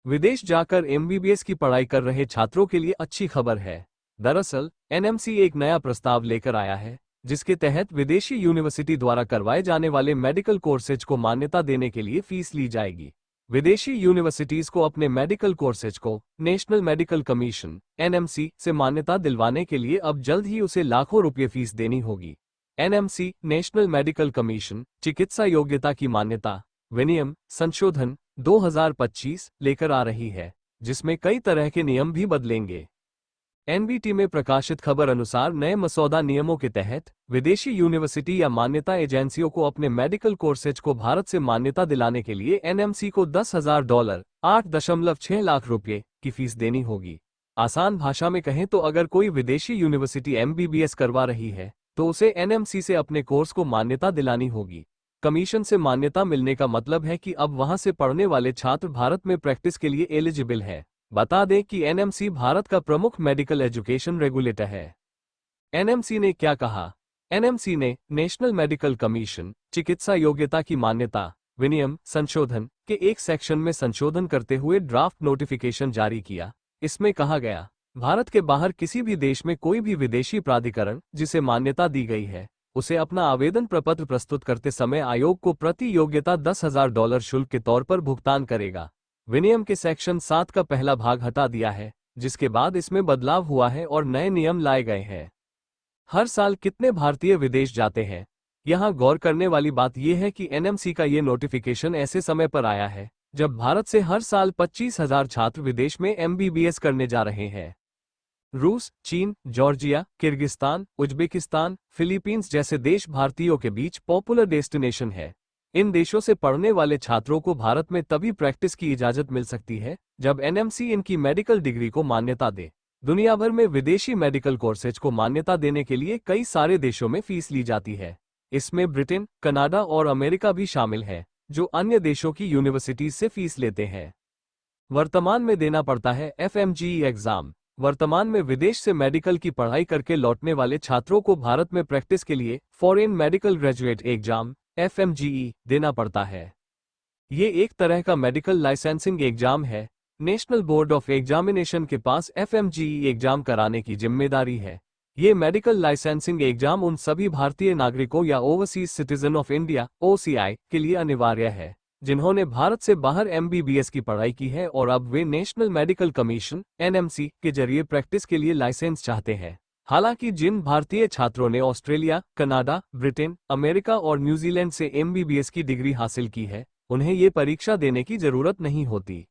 विदेश जाकर एमबीबीएस की पढ़ाई कर रहे छात्रों के लिए अच्छी खबर है। दरअसल एनएमसी एक नया प्रस्ताव लेकर आया है, जिसके तहत विदेशी यूनिवर्सिटी द्वारा करवाए जाने वाले मेडिकल कोर्सेज को मान्यता देने के लिए फीस ली जाएगी। विदेशी यूनिवर्सिटीज को अपने मेडिकल कोर्सेज को नेशनल मेडिकल कमीशन (एनएमसी) से मान्यता दिलवाने के लिए अब जल्द ही उसे लाखों रुपये फीस देनी होगी। एनएमसी नेशनल मेडिकल कमीशन चिकित्सा योग्यता की मान्यता विनियम संशोधन 2025 लेकर आ रही है, जिसमें कई तरह के नियम भी बदलेंगे। एनबीटी में प्रकाशित खबर अनुसार नए मसौदा नियमों के तहत विदेशी यूनिवर्सिटी या मान्यता एजेंसियों को अपने मेडिकल कोर्सेज को भारत से मान्यता दिलाने के लिए एनएमसी को $10,000 8.6 लाख रुपये की फीस देनी होगी। आसान भाषा में कहें तो अगर कोई विदेशी यूनिवर्सिटी एमबीबीएस करवा रही है तो उसे एनएमसी से अपने कोर्स को मान्यता दिलानी होगी। कमीशन से मान्यता मिलने का मतलब है कि अब वहां से पढ़ने वाले छात्र भारत में प्रैक्टिस के लिए एलिजिबल है। बता दें कि एनएमसी भारत का प्रमुख मेडिकल एजुकेशन रेगुलेटर है। एनएमसी ने क्या कहा? एनएमसी ने नेशनल मेडिकल कमीशन चिकित्सा योग्यता की मान्यता विनियम संशोधन के एक सेक्शन में संशोधन करते हुए ड्राफ्ट नोटिफिकेशन जारी किया। इसमें कहा गया, भारत के बाहर किसी भी देश में कोई भी विदेशी प्राधिकरण जिसे मान्यता दी गई है, उसे अपना आवेदन प्रपत्र प्रस्तुत करते समय आयोग को प्रति योग्यता $10,000 शुल्क के तौर पर भुगतान करेगा। विनियम के सेक्शन 7 का पहला भाग हटा दिया है, जिसके बाद इसमें बदलाव हुआ है और नए नियम लाए गए हैं। हर साल कितने भारतीय विदेश जाते हैं? यहाँ गौर करने वाली बात यह है कि एनएमसी का ये नोटिफिकेशन ऐसे समय पर आया है जब भारत से हर साल 25,000 छात्र विदेश में एमबीबीएस करने जा रहे हैं। रूस, चीन, जॉर्जिया, किर्गिस्तान, उज्बेकिस्तान, फिलीपींस जैसे देश भारतीयों के बीच पॉपुलर डेस्टिनेशन है। इन देशों से पढ़ने वाले छात्रों को भारत में तभी प्रैक्टिस की इजाजत मिल सकती है जब एनएमसी इनकी मेडिकल डिग्री को मान्यता दे। दुनिया भर में विदेशी मेडिकल कोर्सेज को मान्यता देने के लिए कई सारे देशों में फीस ली जाती है। इसमें ब्रिटेन, कनाडा और अमेरिका भी शामिल है, जो अन्य देशों की यूनिवर्सिटीज से फीस लेते हैं। वर्तमान में देना पड़ता है एफएमजीई एग्जाम। वर्तमान में विदेश से मेडिकल की पढ़ाई करके लौटने वाले छात्रों को भारत में प्रैक्टिस के लिए foreign medical graduate exam (FMGE) देना पड़ता है। ये एक तरह का मेडिकल लाइसेंसिंग एग्जाम है। नेशनल बोर्ड ऑफ एग्जामिनेशन के पास एफएमजीई एग्जाम कराने की जिम्मेदारी है। ये मेडिकल लाइसेंसिंग एग्जाम उन सभी भारतीय नागरिकों या overseas citizen of India (OCI) के लिए अनिवार्य है जिन्होंने भारत से बाहर एमबीबीएस की पढ़ाई की है और अब वे नेशनल मेडिकल कमीशन (एनएमसी) के जरिए प्रैक्टिस के लिए लाइसेंस चाहते हैं। हालांकि जिन भारतीय छात्रों ने ऑस्ट्रेलिया, कनाडा, ब्रिटेन, अमेरिका और न्यूजीलैंड से एमबीबीएस की डिग्री हासिल की है, उन्हें ये परीक्षा देने की जरूरत नहीं होती।